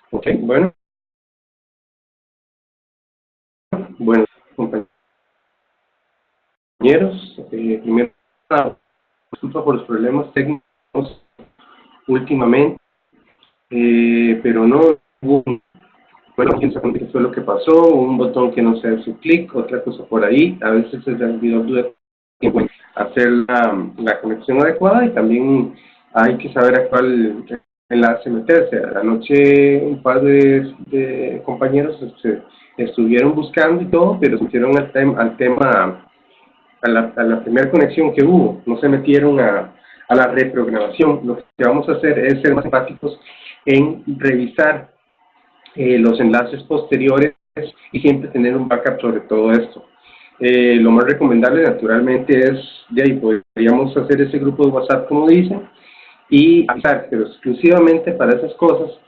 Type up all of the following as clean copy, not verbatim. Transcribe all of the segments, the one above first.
Ok, bueno, buenos compañeros. Primero, disculpa por los problemas técnicos últimamente, pero no hubo bueno, quién sabe qué fue lo que pasó, un botón que no se hace su clic, otra cosa por ahí, a veces se le olvidó tiempo en hacer la conexión adecuada y también hay que saber a cuál enlace meterse. Anoche un par de compañeros estuvieron buscando y todo, pero se metieron al tema a la primera conexión que hubo, no se metieron a la reprogramación. Lo que vamos a hacer es ser más empáticos en revisar los enlaces posteriores y siempre tener un backup sobre todo esto. Lo más recomendable naturalmente es, de ahí podríamos hacer ese grupo de WhatsApp como dicen y avisar, pero exclusivamente para esas cosas,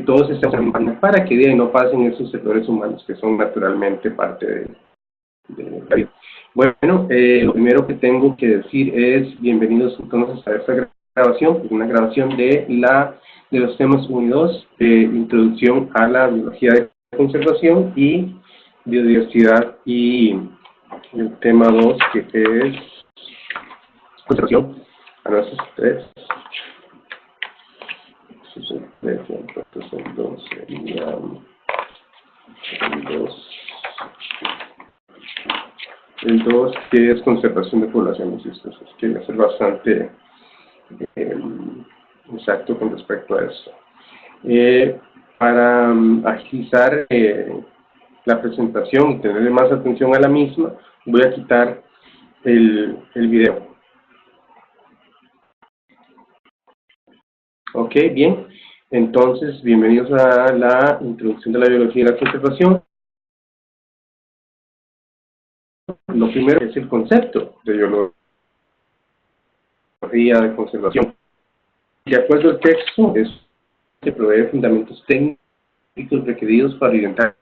todos estamos en banda para que de ahí no pasen esos errores humanos que son naturalmente parte de la vida. Bueno, lo primero que tengo que decir es bienvenidos entonces a esta grabación, una grabación de los temas 1 y 2, introducción a la biología de conservación y biodiversidad, y el tema 2 que es conservación a nuestros tres. Entonces el 2 sería el 2 que es conservación de poblaciones, es que va a ser bastante exacto con respecto a eso. Para agilizar la presentación y tenerle más atención a la misma, voy a quitar el video. Ok, bien. Entonces, bienvenidos a la introducción de la biología y la conservación. Lo primero es el concepto de biología de conservación. De acuerdo al texto, se provee fundamentos técnicos requeridos para orientar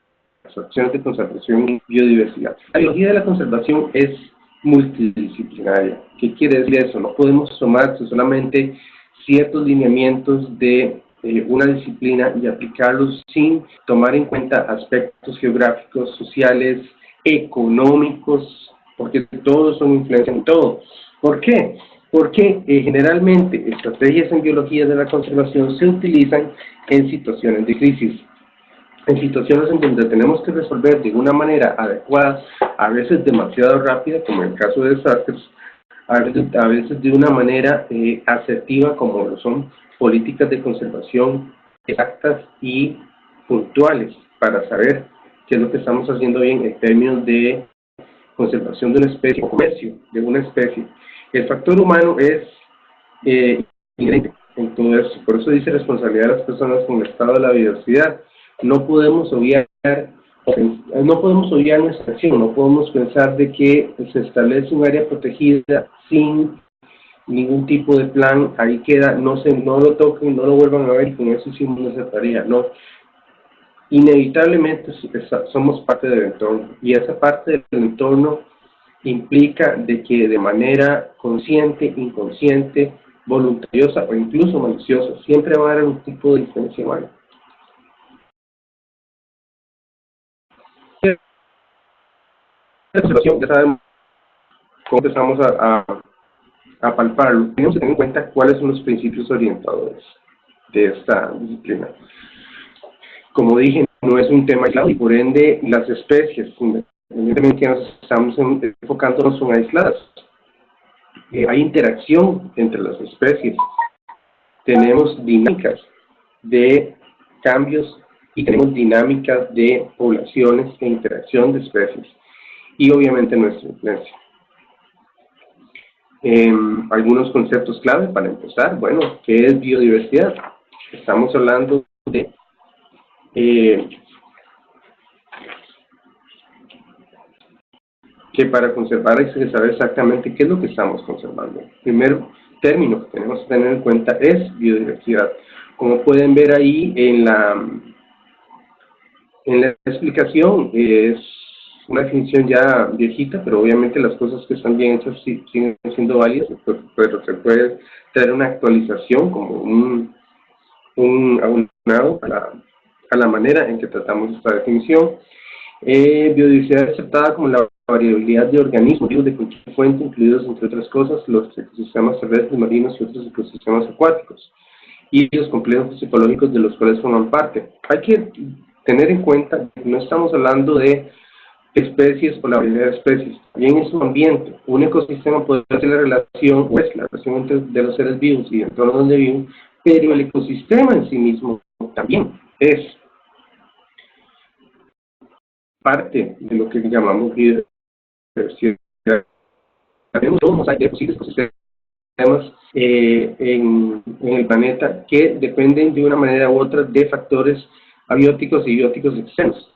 las acciones de conservación y biodiversidad. La biología de la conservación es multidisciplinaria. ¿Qué quiere decir eso? No podemos tomar solamente ciertos lineamientos de una disciplina y aplicarlos sin tomar en cuenta aspectos geográficos, sociales, económicos, porque todos son influencia en todo. ¿Por qué? Porque generalmente estrategias en biología de la conservación se utilizan en situaciones de crisis, en situaciones en donde tenemos que resolver de una manera adecuada, a veces demasiado rápida, como en el caso de desastres, a veces de una manera asertiva, como lo son políticas de conservación exactas y puntuales, para saber qué es lo que estamos haciendo bien en términos de conservación de una especie o comercio de una especie. El factor humano es inherente en todo eso, por eso dice responsabilidad de las personas con el estado de la biodiversidad. No podemos obviar nuestra acción, no podemos pensar de que se establece un área protegida sin ningún tipo de plan, ahí queda, no lo toquen, no lo vuelvan a ver y con eso hicimos nuestra tarea, no. Inevitablemente somos parte del entorno y esa parte del entorno implica de que de manera consciente, inconsciente, voluntariosa o incluso maliciosa, siempre va a haber un tipo de influencia humana. Ya sabemos cómo empezamos a palparlo. Tenemos que tener en cuenta cuáles son los principios orientadores de esta disciplina. Como dije, no es un tema aislado y por ende las especies, independientemente que nos estamos enfocando, no son aisladas. Hay interacción entre las especies. Tenemos dinámicas de cambios y tenemos dinámicas de poblaciones e interacción de especies. Y obviamente nuestra influencia. Algunos conceptos clave para empezar. Bueno, ¿qué es biodiversidad? Estamos hablando de que para conservar hay que saber exactamente qué es lo que estamos conservando. El primer término que tenemos que tener en cuenta es biodiversidad. Como pueden ver ahí en la explicación, es una definición ya viejita, pero obviamente las cosas que están bien hechas siguen siendo válidas, pero se puede traer una actualización como a la manera en que tratamos esta definición. Biodiversidad aceptada como la variabilidad de organismos vivos de cualquier fuente, incluidos, entre otras cosas, los ecosistemas terrestres, marinos y otros ecosistemas acuáticos, y los complejos ecológicos de los cuales forman parte. Hay que tener en cuenta que no estamos hablando de especies o la variedad de especies, también es un ambiente. Un ecosistema puede ser la relación, o es la relación entre de los seres vivos y el entorno donde viven, pero el ecosistema en sí mismo también es parte de lo que llamamos biodiversidad. Tenemos todos mosaico de ecosistemas en el planeta que dependen de una manera u otra de factores abióticos y bióticos externos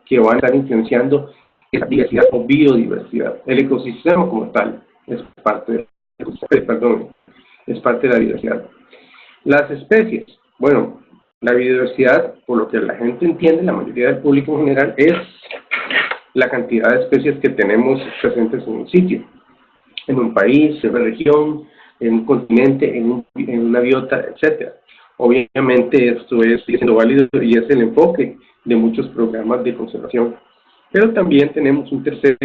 que van a estar influenciando esa diversidad o biodiversidad. El ecosistema como tal es parte es parte de la diversidad. Las especies, bueno, la biodiversidad, por lo que la gente entiende, la mayoría del público en general, es la cantidad de especies que tenemos presentes en un sitio, en un país, en una región, en un continente, en una biota, etc. Obviamente esto es siendo válido y es el enfoque de muchos programas de conservación. Pero también tenemos un tercer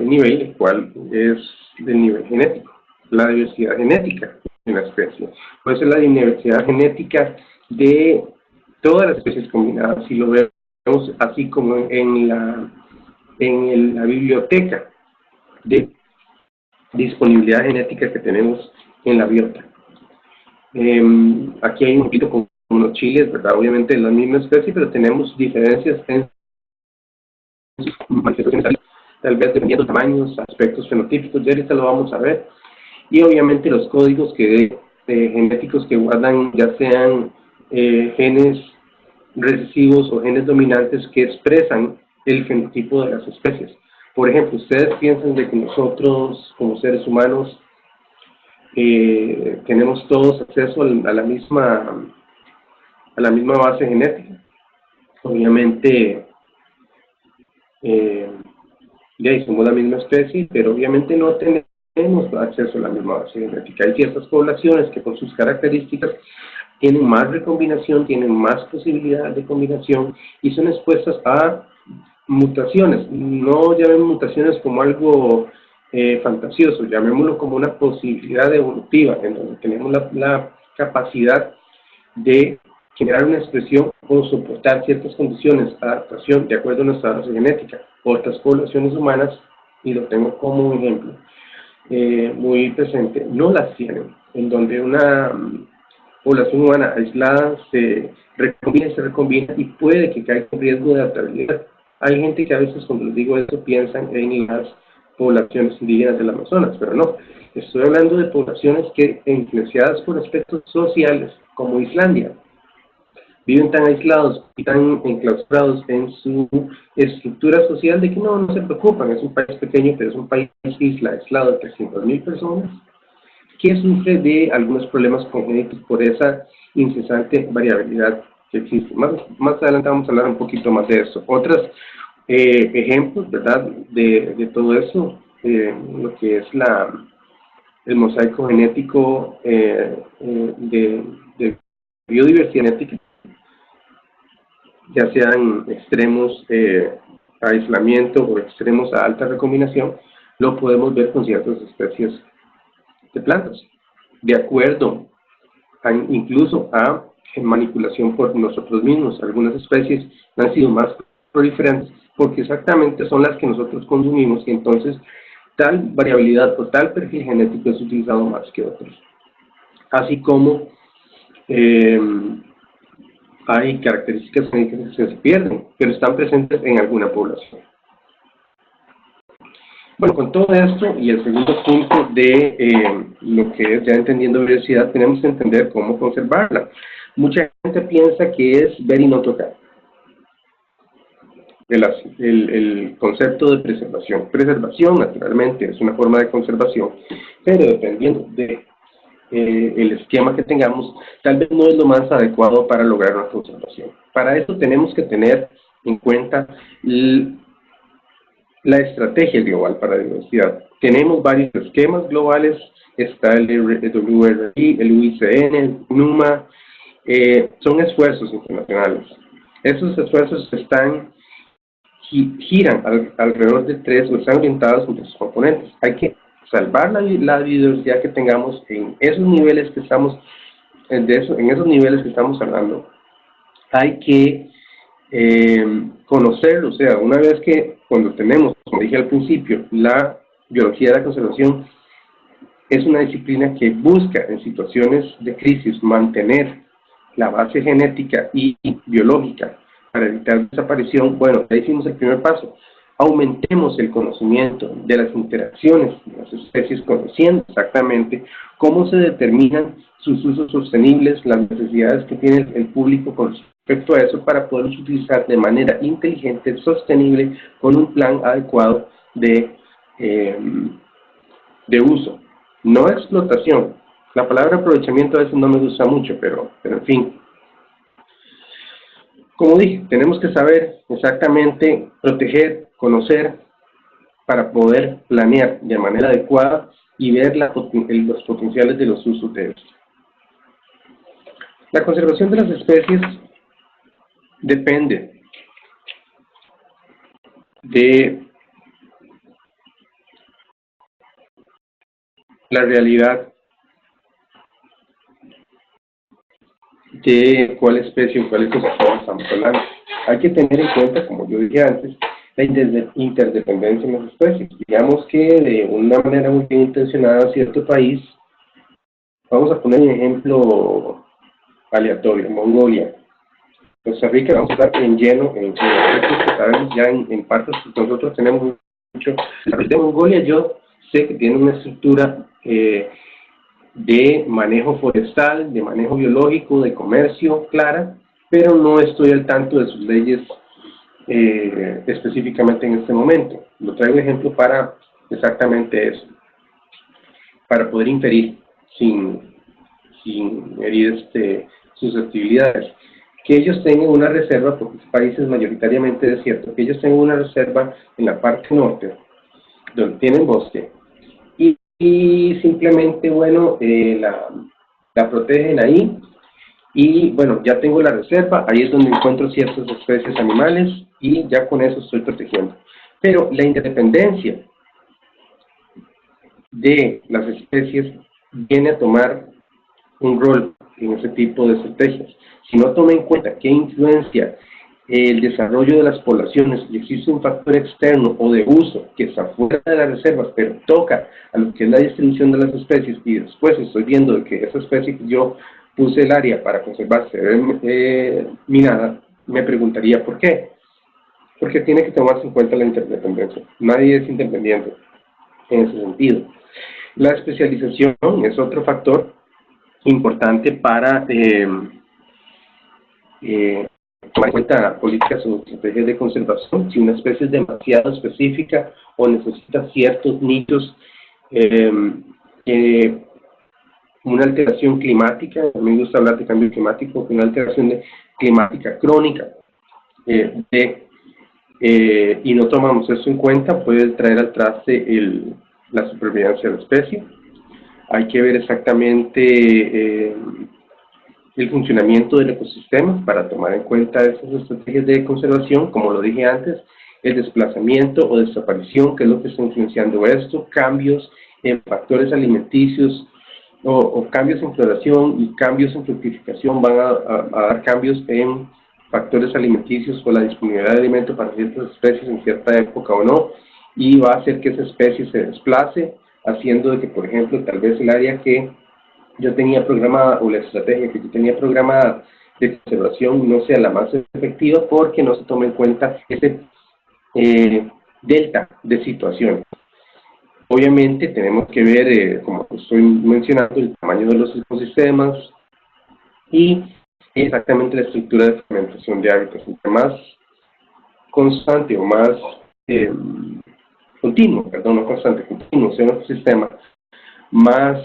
nivel, el cual es del nivel genético, la diversidad genética de una especie. Puede ser la diversidad genética de todas las especies combinadas, si lo vemos así como en la biblioteca de disponibilidad genética que tenemos en la biota. Aquí hay un poquito como unos chiles, ¿verdad? Obviamente es la misma especie, pero tenemos diferencias en manifestaciones, tal vez dependiendo de tamaños, aspectos fenotípicos, ya ahorita lo vamos a ver. Y obviamente los códigos genéticos que guardan, ya sean genes recesivos o genes dominantes que expresan el fenotipo de las especies. Por ejemplo, ustedes piensan de que nosotros, como seres humanos, tenemos todos acceso a la misma base genética. Obviamente, somos la misma especie, pero obviamente no tenemos acceso a la misma base genética. Hay ciertas poblaciones que por sus características tienen más recombinación, tienen más posibilidad de combinación y son expuestas a mutaciones. No llamemos mutaciones como algo fantasioso, llamémoslo como una posibilidad evolutiva, en donde tenemos la capacidad de generar una expresión o soportar ciertas condiciones de adaptación de acuerdo a nuestra base genética. Otras poblaciones humanas, y lo tengo como un ejemplo muy presente, no las tienen, en donde una población humana aislada se recombina y puede que caiga en riesgo de adaptabilidad. Hay gente que a veces cuando les digo eso piensan en las poblaciones indígenas del Amazonas, pero no. Estoy hablando de poblaciones que, influenciadas por aspectos sociales, como Islandia, viven tan aislados y tan enclaustrados en su estructura social de que no se preocupan. Es un país pequeño, pero es un país isla, aislado de 300.000 personas, que sufre de algunos problemas congénitos por esa incesante variabilidad que existe. Más adelante vamos a hablar un poquito más de eso. Otros ejemplos, ¿verdad?, de todo eso, lo que es el mosaico genético de biodiversidad genética, ya sean extremos a aislamiento o extremos a alta recombinación, lo podemos ver con ciertas especies de plantas, de acuerdo incluso a manipulación por nosotros mismos. Algunas especies han sido más proliferantes porque exactamente son las que nosotros consumimos y entonces tal variabilidad o tal perfil genético es utilizado más que otros. Así como hay características genéticas que se pierden, pero están presentes en alguna población. Bueno, con todo esto y el segundo punto de lo que es ya entendiendo biodiversidad, tenemos que entender cómo conservarla. Mucha gente piensa que es ver y no tocar. El concepto de preservación. Preservación, naturalmente, es una forma de conservación, pero dependiendo de el esquema que tengamos, tal vez no es lo más adecuado para lograr una conservación. Para eso tenemos que tener en cuenta la estrategia global para la biodiversidad. Tenemos varios esquemas globales, está el WRI, el UICN, el NUMA, son esfuerzos internacionales. Esos esfuerzos giran alrededor de tres o están orientados entre sus componentes. Hay que salvar la biodiversidad que tengamos en esos niveles que estamos, en esos niveles que estamos hablando. Hay que conocerlo, o sea, una vez que cuando tenemos, como dije al principio, la biología de la conservación es una disciplina que busca en situaciones de crisis mantener la base genética y biológica para evitar desaparición. Bueno, ya hicimos el primer paso. Aumentemos el conocimiento de las interacciones de las especies, conociendo exactamente cómo se determinan sus usos sostenibles, las necesidades que tiene el público con respecto a eso, para poderlos utilizar de manera inteligente, sostenible, con un plan adecuado de uso. No explotación. La palabra aprovechamiento a veces no me gusta mucho, pero en fin. Como dije, tenemos que saber exactamente proteger, conocer, para poder planear de manera adecuada y ver los potenciales de los usos de esto. La conservación de las especies depende de la realidad de cuál especie o cuál ecosistema estamos hablando. Hay que tener en cuenta, como yo dije antes, la interdependencia en las especies. Digamos que de una manera muy bien intencionada cierto país, vamos a poner un ejemplo aleatorio, Mongolia. Costa Rica, vamos a estar en lleno, en aspectos que sabemos ya en partes que nosotros tenemos mucho. De Mongolia yo sé que tiene una estructura de manejo forestal, de manejo biológico, de comercio clara, pero no estoy al tanto de sus leyes específicamente en este momento. Lo traigo de ejemplo para exactamente eso, para poder inferir sin herir susceptibilidades. Que ellos tengan una reserva, porque este país es mayoritariamente desierto, que ellos tengan una reserva en la parte norte, donde tienen bosque, y simplemente, bueno, la protegen ahí, y bueno, ya tengo la reserva, ahí es donde encuentro ciertas especies animales, y ya con eso estoy protegiendo. Pero la independencia de las especies viene a tomar un rol en ese tipo de estrategias. Si no toma en cuenta qué influencia el desarrollo de las poblaciones y existe un factor externo o de uso que está fuera de las reservas, pero toca a lo que es la distribución de las especies, y después estoy viendo de que esa especie que yo puse el área para conservar se ve minada, me preguntaría ¿por qué? Porque tiene que tomarse en cuenta la interdependencia. Nadie es independiente en ese sentido. La especialización es otro factor importante para tomar en cuenta políticas o estrategias de conservación. Si una especie es demasiado específica o necesita ciertos nichos, una alteración climática, a mí me gusta hablar de cambio climático, una alteración climática crónica, y no tomamos eso en cuenta, puede traer al traste la supervivencia de la especie. Hay que ver exactamente el funcionamiento del ecosistema para tomar en cuenta esas estrategias de conservación, como lo dije antes, el desplazamiento o desaparición, que es lo que está influenciando esto, cambios en factores alimenticios o cambios en floración y cambios en fructificación van a dar cambios en factores alimenticios o la disponibilidad de alimento para ciertas especies en cierta época o no, y va a hacer que esa especie se desplace, haciendo de que, por ejemplo, tal vez el área que yo tenía programada o la estrategia que yo tenía programada de conservación no sea la más efectiva porque no se toma en cuenta ese delta de situaciones. Obviamente tenemos que ver, como estoy mencionando, el tamaño de los ecosistemas y exactamente la estructura de fragmentación de hábitats. Entre más constante o más continuo, perdón, no constante, continuo sea un ecosistema, más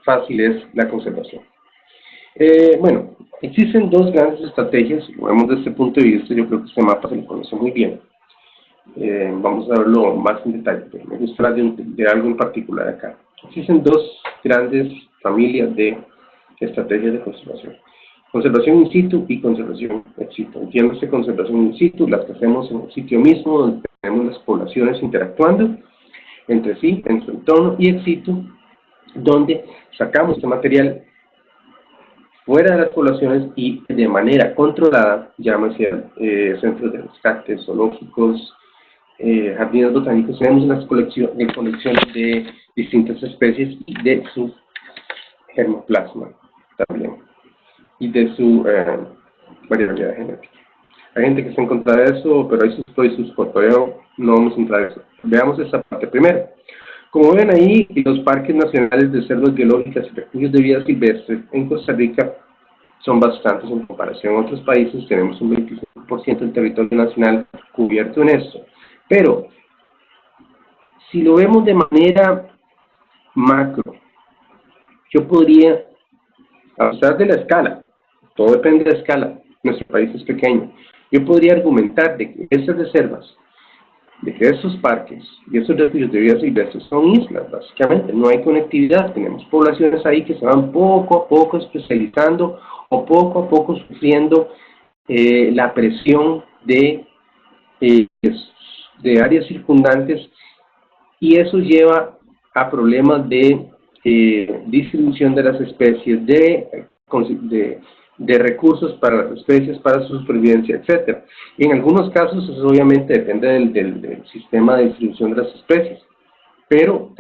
fácil es la conservación. Bueno, existen dos grandes estrategias, lo vemos desde este punto de vista, yo creo que este mapa se lo conoce muy bien. Vamos a verlo más en detalle, pero me gusta hablar de algo en particular acá. Existen dos grandes familias de estrategias de conservación. Conservación in situ y conservación ex situ. Entiéndase conservación in situ, las que hacemos en el sitio mismo, donde tenemos las poblaciones interactuando entre sí, en su entorno, y ex situ, donde sacamos este material fuera de las poblaciones y de manera controlada, llámese centros de rescate, zoológicos, jardines botánicos, tenemos unas colecciones de distintas especies y de su germoplasma también, y de su variabilidad genética. Hay gente que está en contra de eso, pero hay sus pros y sus contras, no vamos a entrar en eso. Veamos esa parte primero. Como ven ahí, los parques nacionales de reservas biológicas y refugios de vida silvestre en Costa Rica son bastantes en comparación a otros países. Tenemos un 25% del territorio nacional cubierto en esto. Pero, si lo vemos de manera macro, yo podría, a pesar de la escala, todo depende de la escala, nuestro país es pequeño, yo podría argumentar de que estas reservas, de que estos parques y estos refugios de vida silvestre son islas, básicamente, no hay conectividad, tenemos poblaciones ahí que se van poco a poco especializando o poco a poco sufriendo la presión de áreas circundantes, y eso lleva a problemas de distribución de las especies, de recursos para las especies, para su supervivencia, etc. Y en algunos casos, eso obviamente depende del sistema de distribución de las especies, pero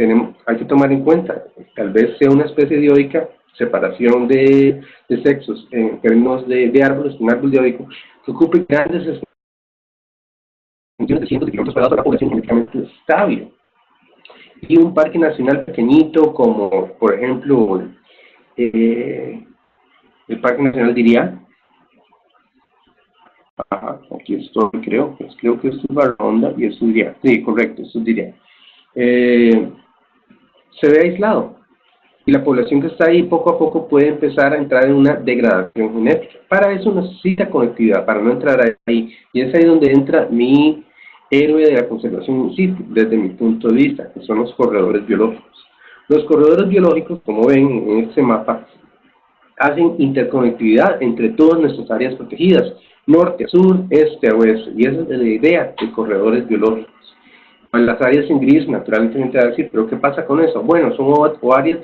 hay que tomar en cuenta, tal vez sea una especie dioica, separación de sexos en términos de árboles, un árbol dioico, que ocupe grandes extensiones de cientos de kilómetros cuadrados, una población genéticamente estable. Y un parque nacional pequeñito como, por ejemplo, el Parque Nacional Diriá. Ajá, aquí estoy, creo que esto es Barahonda y esto es Diriá. Sí, correcto, esto es Diriá. Se ve aislado, y la población que está ahí poco a poco puede empezar a entrar en una degradación genética. Para eso necesita conectividad, para no entrar ahí. Y es ahí donde entra mi héroe de la conservación in situ, desde mi punto de vista, que son los corredores biológicos. Los corredores biológicos, como ven en este mapa, hacen interconectividad entre todas nuestras áreas protegidas, norte a sur, este a oeste, y esa es la idea de corredores biológicos. En las áreas en gris, naturalmente va a decir, ¿pero qué pasa con eso? Bueno, son o áreas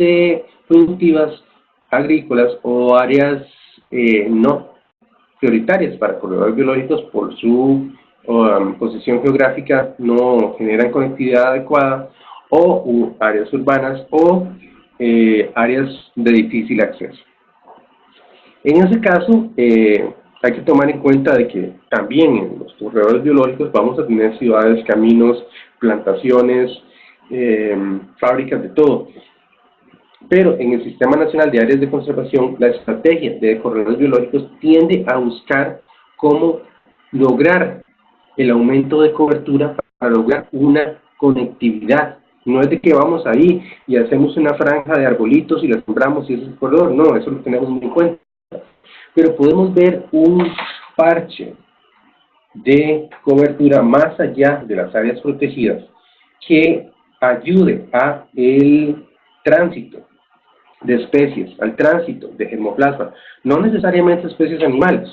productivas, agrícolas, o áreas no prioritarias para corredores biológicos por su posición geográfica, no generan conectividad adecuada, o áreas urbanas, o áreas de difícil acceso. En ese caso, hay que tomar en cuenta de que también en los corredores biológicos vamos a tener ciudades, caminos, plantaciones, fábricas, de todo. Pero en el Sistema Nacional de Áreas de Conservación, la estrategia de corredores biológicos tiende a buscar cómo lograr el aumento de cobertura para lograr una conectividad. No es de que vamos ahí y hacemos una franja de arbolitos y la sembramos y ese es el corredor. No, eso lo tenemos muy en cuenta. Pero podemos ver un parche de cobertura más allá de las áreas protegidas que ayude a el tránsito de especies, al tránsito de germoplasma, no necesariamente especies animales.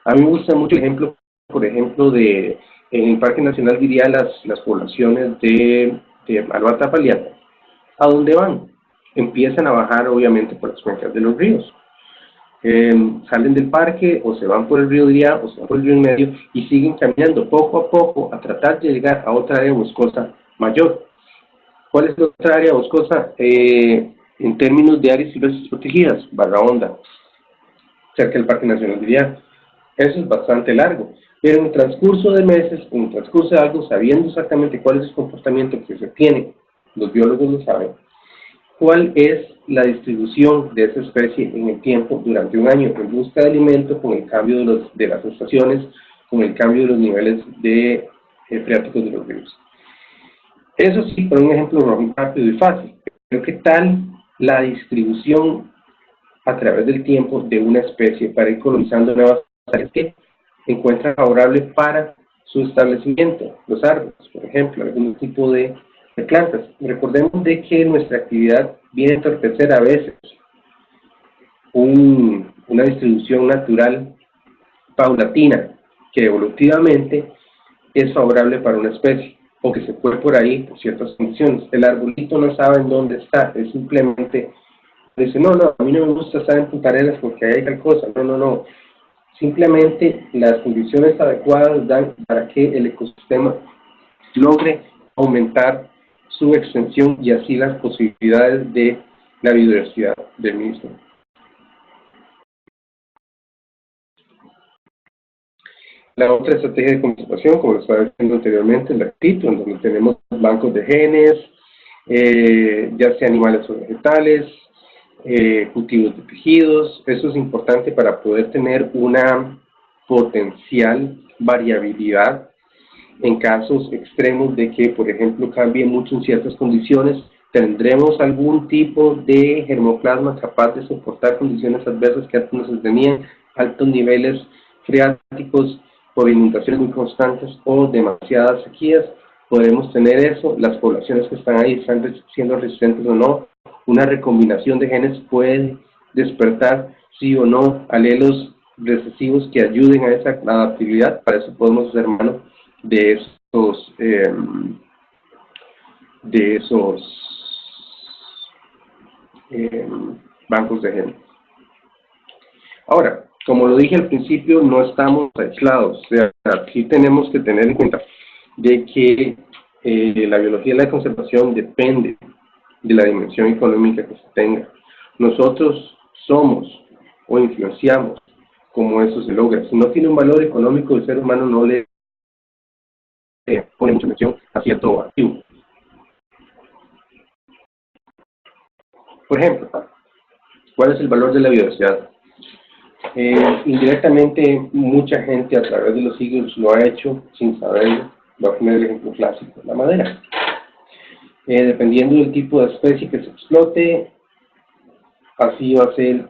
A mí me gusta mucho el ejemplo, por ejemplo, en el Parque Nacional diría las poblaciones de Albata Paliata. ¿A dónde van? Empiezan a bajar obviamente por las cuencas de los ríos. Salen del parque o se van por el río Diriá o se van por el río en medio y siguen caminando poco a poco a tratar de llegar a otra área boscosa mayor. ¿Cuál es la otra área boscosa en términos de áreas silvestres protegidas? Barahonda, cerca del Parque Nacional Diriá. Eso es bastante largo, pero en el transcurso de meses, en el transcurso de algo, sabiendo exactamente cuál es el comportamiento que se tiene, los biólogos lo saben, cuál es la distribución de esa especie en el tiempo durante un año en busca de alimento, con el cambio de las estaciones, con el cambio de los niveles de freáticos de los ríos. Eso sí, por un ejemplo rápido y fácil. Pero ¿qué tal la distribución a través del tiempo de una especie para ir colonizando nuevas áreas que encuentran favorable para su establecimiento, los árboles, por ejemplo, algún tipo de plantas. Recordemos de que nuestra actividad viene a entorpecer a veces una distribución natural paulatina que evolutivamente es favorable para una especie o que se fue por ahí por ciertas condiciones. El arbolito no sabe en dónde está, es simplemente dice, no, a mí no me gusta estar en Punta Arenas porque hay tal cosa, no. Simplemente las condiciones adecuadas dan para que el ecosistema logre aumentar su extensión y así las posibilidades de la biodiversidad del mismo. La otra estrategia de conservación, como lo estaba diciendo anteriormente, es la CITO, en donde tenemos bancos de genes, ya sea animales o vegetales, cultivos de tejidos. Eso es importante para poder tener una potencial variabilidad en casos extremos de que, por ejemplo, cambie mucho en ciertas condiciones. Tendremos algún tipo de germoplasma capaz de soportar condiciones adversas que antes no se tenían, altos niveles freáticos por inundaciones muy constantes o demasiadas sequías. Podemos tener eso, las poblaciones que están ahí están siendo resistentes o no. Una recombinación de genes puede despertar, sí o no, alelos recesivos que ayuden a esa adaptabilidad. Para eso podemos hacer mano de esos bancos de genes. Ahora, como lo dije al principio, no estamos aislados. O sea, aquí tenemos que tener en cuenta de que la biología de la conservación depende de la dimensión económica que se tenga. Nosotros somos o influenciamos cómo eso se logra. Si no tiene un valor económico, el ser humano no le pone mucha atención a cierto activo. Por ejemplo, ¿cuál es el valor de la biodiversidad? Indirectamente, mucha gente a través de los siglos lo ha hecho sin saberlo. Voy a poner el ejemplo clásico, la madera. Dependiendo del tipo de especie que se explote, así va a ser,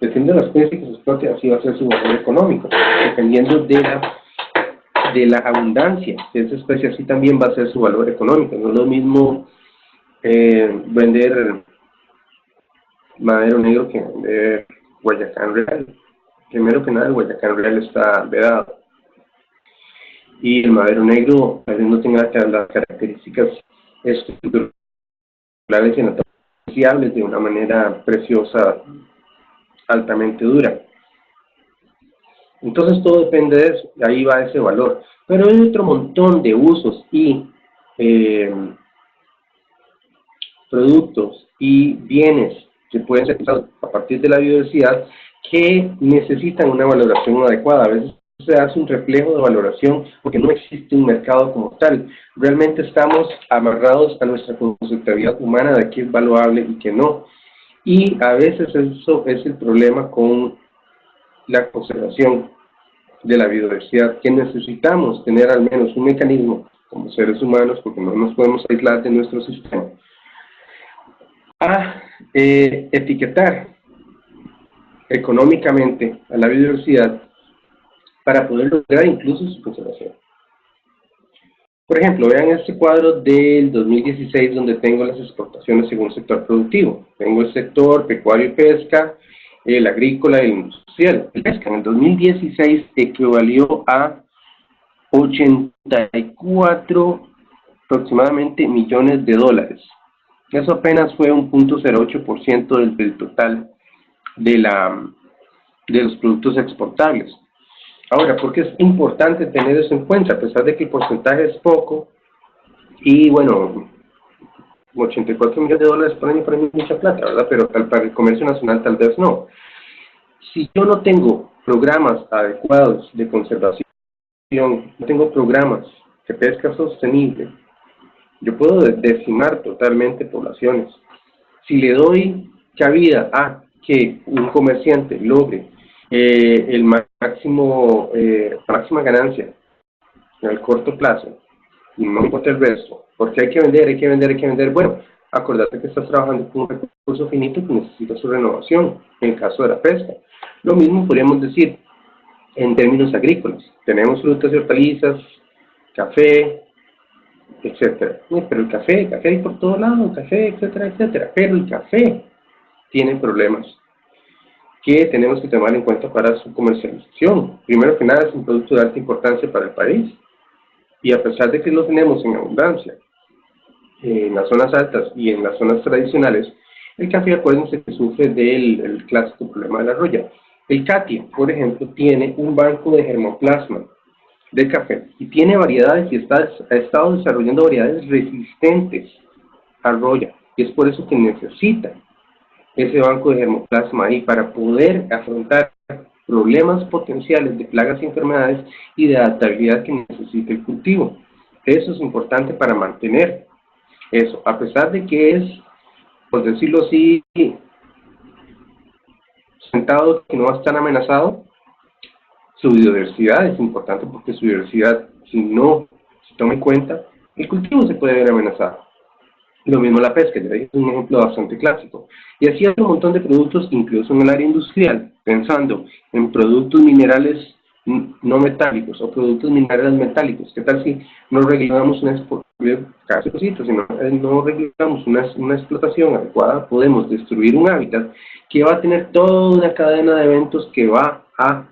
dependiendo de la especie que se explote, así va a ser su valor económico. Dependiendo de la abundancia de esa especie, así también va a ser su valor económico. No es lo mismo vender madero negro que vender Guayacán real. Primero que nada, el Guayacán real está vedado. Y el madero negro, tal vez no tenga las características estructurales y anatómicas de una manera preciosa, altamente dura. Entonces todo depende de eso, y ahí va ese valor. Pero hay otro montón de usos y productos y bienes que pueden ser usados a partir de la biodiversidad que necesitan una valoración adecuada. A veces se hace un reflejo de valoración porque no existe un mercado como tal. Realmente estamos amarrados a nuestra conceptualidad humana de qué es valuable y qué no. Y a veces eso es el problema con la conservación de la biodiversidad, que necesitamos tener al menos un mecanismo como seres humanos, porque no nos podemos aislar de nuestro sistema, a etiquetar económicamente a la biodiversidad para poder lograr incluso su conservación. Por ejemplo, vean este cuadro del 2016 donde tengo las exportaciones según sector productivo. Tengo el sector pecuario y pesca, el agrícola y el industrial. El pesca en el 2016 equivalió a 84 aproximadamente millones de dólares. Eso apenas fue un 0.08% del total de los productos exportables. Ahora, ¿por qué es importante tener eso en cuenta? A pesar de que el porcentaje es poco, y bueno, 84 millones de dólares por año para mí es mucha plata, ¿verdad? Pero para el comercio nacional tal vez no. Si yo no tengo programas adecuados de conservación, no tengo programas de pesca sostenible, yo puedo decimar totalmente poblaciones. Si le doy cabida a que un comerciante logre el máxima ganancia al corto plazo, y no importa el resto, porque hay que vender. Bueno, acordate que estás trabajando con un recurso finito que necesita su renovación, en el caso de la pesca. Lo mismo podríamos decir, en términos agrícolas. Tenemos frutas y hortalizas, café, etcétera. Pero el café hay por todo lado, café, etcétera, etcétera. Pero el café tiene problemas que tenemos que tomar en cuenta para su comercialización. Primero que nada, es un producto de alta importancia para el país, y a pesar de que lo tenemos en abundancia en las zonas altas y en las zonas tradicionales, el café, acuérdense que sufre del el clásico problema de la roya. El catia, por ejemplo, tiene un banco de germoplasma de café y tiene variedades, y ha estado desarrollando variedades resistentes a roya, y es por eso que necesita ese banco de germoplasma ahí para poder afrontar problemas potenciales de plagas y enfermedades y de adaptabilidad que necesita el cultivo. Eso es importante para mantener eso, a pesar de que es, por decirlo así, sentado, que no va a estar amenazado. Su biodiversidad es importante, porque su biodiversidad, si no se toma en cuenta, el cultivo se puede ver amenazado. Lo mismo la pesca, ya es un ejemplo bastante clásico. Y así hay un montón de productos, incluso en el área industrial, pensando en productos minerales no metálicos o productos minerales metálicos. ¿Qué tal si no regulamos no regulamos una explotación adecuada? Podemos destruir un hábitat que va a tener toda una cadena de eventos que va a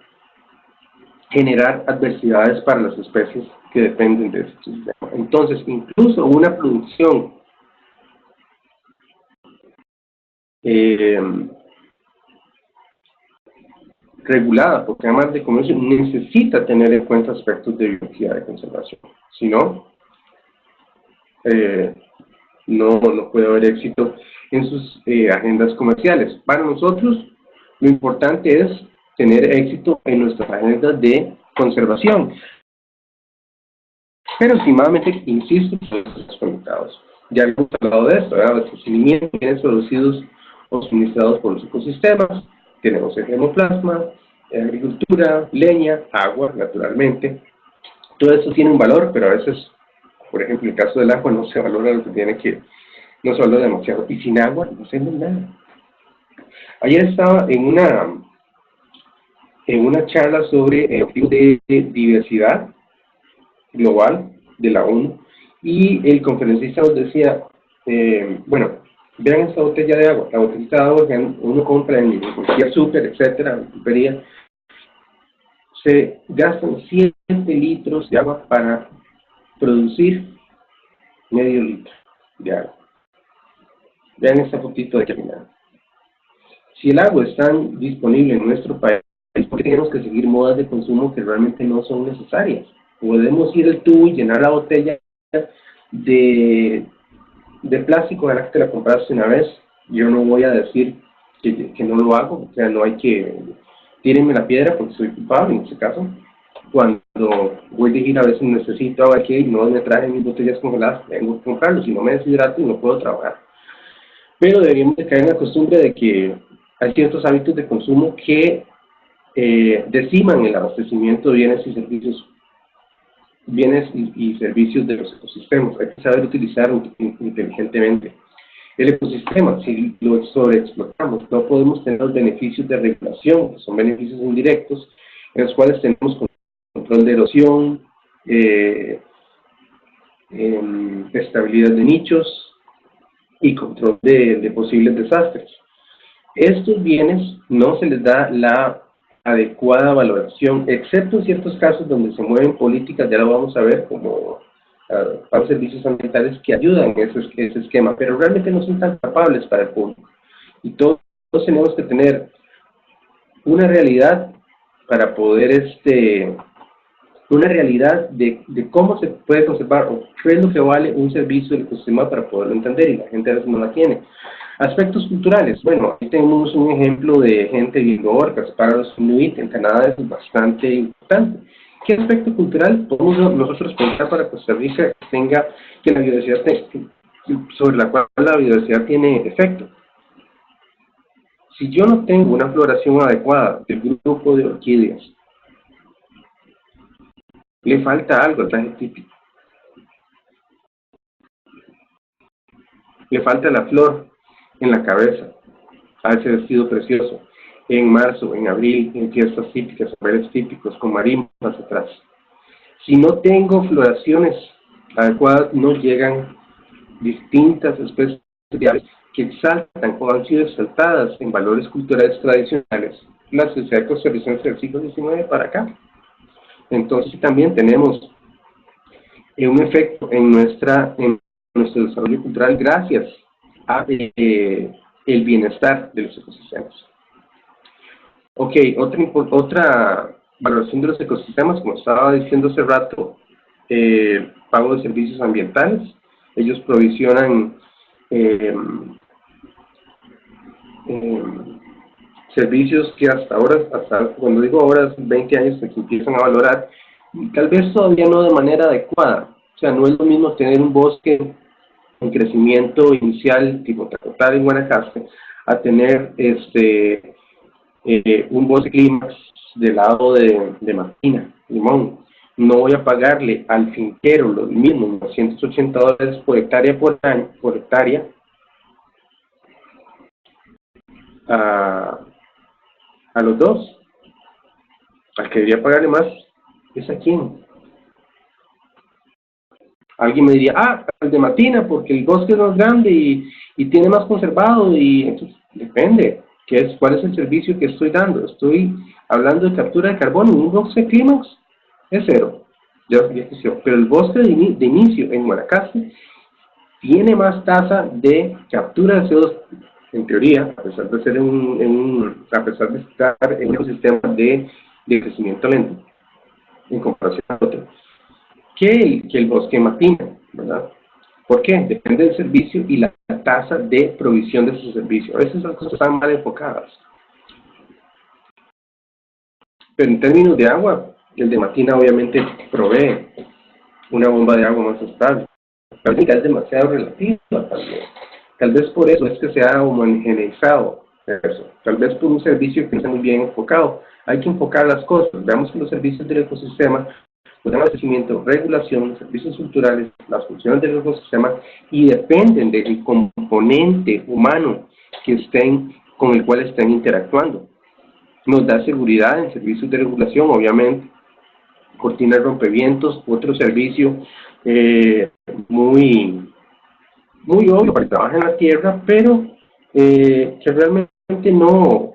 generar adversidades para las especies que dependen de este sistema. Entonces, incluso una producción eh, regulada por temas de comercio necesita tener en cuenta aspectos de biología de conservación. Si no, no puede haber éxito en sus agendas comerciales. Para nosotros, lo importante es tener éxito en nuestras agendas de conservación. Pero últimamente, insisto, estamos conectados. Ya hemos hablado de esto, ¿verdad? Los alimentos vienen producidos o suministrados por los ecosistemas. Tenemos el germoplasma, agricultura, leña, agua, naturalmente. Todo eso tiene un valor, pero a veces, por ejemplo, en el caso del agua, no se valora lo que tiene que, no se valora demasiado. Y sin agua no hacemos nada. Ayer estaba en una charla sobre objetivos de diversidad global de la ONU, y el conferencista nos decía, bueno, vean esta botella de agua, la botellita de agua que uno compra en cualquier súper, etcétera, en pulpería, se gastan 7 litros de agua para producir medio litro de agua. Vean esta fotito determinada. Si el agua está disponible en nuestro país, ¿por qué tenemos que seguir modas de consumo que realmente no son necesarias? Podemos ir al tubo y llenar la botella de, de plástico, a la que te la compraste una vez. Yo no voy a decir que no lo hago, o sea, no hay que tírenme la piedra porque soy culpable en ese caso. Cuando voy de gira, a veces necesito agua aquí y no me traen mis botellas congeladas, tengo que comprarlo, si no me deshidrato y no puedo trabajar. Pero deberíamos de caer en la costumbre de que hay ciertos hábitos de consumo que deciman el abastecimiento de bienes y servicios de los ecosistemas. Hay que saber utilizarlo inteligentemente. El ecosistema, si lo sobreexplotamos, no podemos tener los beneficios de regulación, que son beneficios indirectos, en los cuales tenemos control de erosión, estabilidad de nichos y control de posibles desastres. Estos bienes no se les da la adecuada valoración, excepto en ciertos casos donde se mueven políticas, ya lo vamos a ver, como para servicios ambientales que ayudan en ese esquema, pero realmente no son tan capables para el público. Y todos tenemos que tener una realidad para poder, una realidad de cómo se puede conservar o qué es lo que vale un servicio del ecosistema para poderlo entender, y la gente a veces no la tiene. Aspectos culturales, bueno, aquí tenemos un ejemplo de gente viviendo orcas. Para los Inuit en Canadá es bastante importante. ¿Qué aspecto cultural podemos nosotros pensar para Costa Rica que la biodiversidad sobre la cual la biodiversidad tiene efecto? Si yo no tengo una floración adecuada del grupo de orquídeas, le falta algo al traje típico, le falta la flor en la cabeza a ese vestido precioso. en marzo, en abril, en fiestas típicas, en bailes típicos, con marimbas atrás. Si no tengo floraciones adecuadas, no llegan distintas especies de aves que exaltan o han sido exaltadas en valores culturales tradicionales, la sociedad costarricense del siglo XIX para acá. Entonces también tenemos un efecto en nuestro desarrollo cultural gracias a el bienestar de los ecosistemas. Ok, otra valoración de los ecosistemas, como estaba diciendo hace rato, pago de servicios ambientales. Ellos provisionan servicios que hasta ahora, cuando digo ahora, 20 años, que empiezan a valorar, tal vez todavía no de manera adecuada. O sea, no es lo mismo tener un bosque en crecimiento inicial, tipo Tacotal en Guanacaste, a tener un bosque clímax del lado de Matina, Limón. No voy a pagarle al finquero los mismos $280 por hectárea por hectárea a los dos. Al que debería pagarle más es a quién. Alguien me diría, al de Matina, porque el bosque es más grande y tiene más conservado, y entonces, depende. ¿Cuál es el servicio que estoy dando? Estoy hablando de captura de carbono. Un bosque clímax es cero. Pero el bosque de inicio en Guanacaste tiene más tasa de captura de CO2, en teoría, a pesar de ser a pesar de estar en un sistema de crecimiento lento, en comparación a otro, que el bosque Matina, ¿verdad? ¿Por qué? Depende del servicio y la tasa de provisión de su servicio. A veces las cosas están mal enfocadas. Pero en términos de agua, el de Matina obviamente provee una bomba de agua más estable. La única es demasiado relativa también. Tal vez por eso es que se ha homogeneizado eso. Tal vez por un servicio que está muy bien enfocado. Hay que enfocar las cosas. Veamos que los servicios del ecosistema, pues abastecimiento, regulación, servicios culturales, las funciones del ecosistema, y dependen del componente humano con el cual estén interactuando. Nos da seguridad en servicios de regulación, obviamente, cortinas rompevientos, otro servicio muy obvio para que trabaje en la tierra, pero que realmente no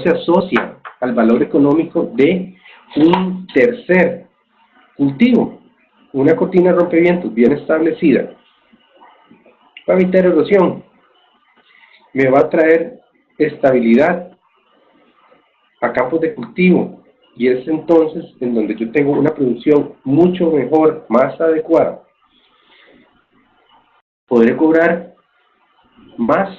se asocia al valor económico de un tercer cultivo. Una cortina rompevientos bien establecida para evitar erosión me va a traer estabilidad a campos de cultivo, y es entonces en donde yo tengo una producción mucho mejor, más adecuada. Podré cobrar más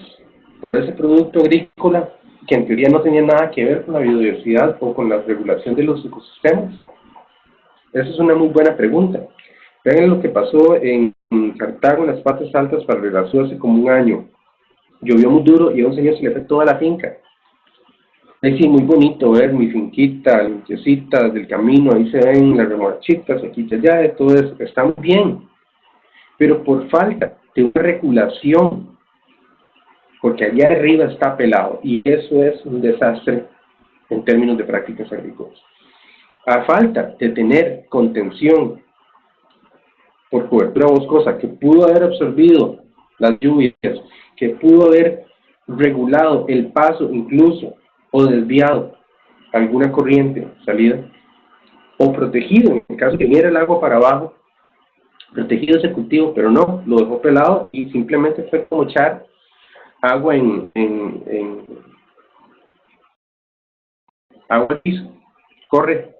por ese producto agrícola que en teoría no tenía nada que ver con la biodiversidad o con la regulación de los ecosistemas. Esa es una muy buena pregunta. Vean lo que pasó en Cartago, en las Partes Altas, para Regazú hace como un año. Llovió muy duro y a un señor se le fue toda la finca. Ahí sí, muy bonito ver mi finquita, limpiecita del camino, ahí se ven las remolachitas, aquí y allá, de todo eso, está muy bien. Pero por falta de una regulación, porque allá arriba está pelado, y eso es un desastre en términos de prácticas agrícolas. A falta de tener contención por cobertura boscosa, que pudo haber absorbido las lluvias, que pudo haber regulado el paso incluso, o desviado alguna corriente salida, o protegido, en caso de que viniera el agua para abajo, protegido ese cultivo, pero no, lo dejó pelado y simplemente fue como echar agua agua al piso. Corre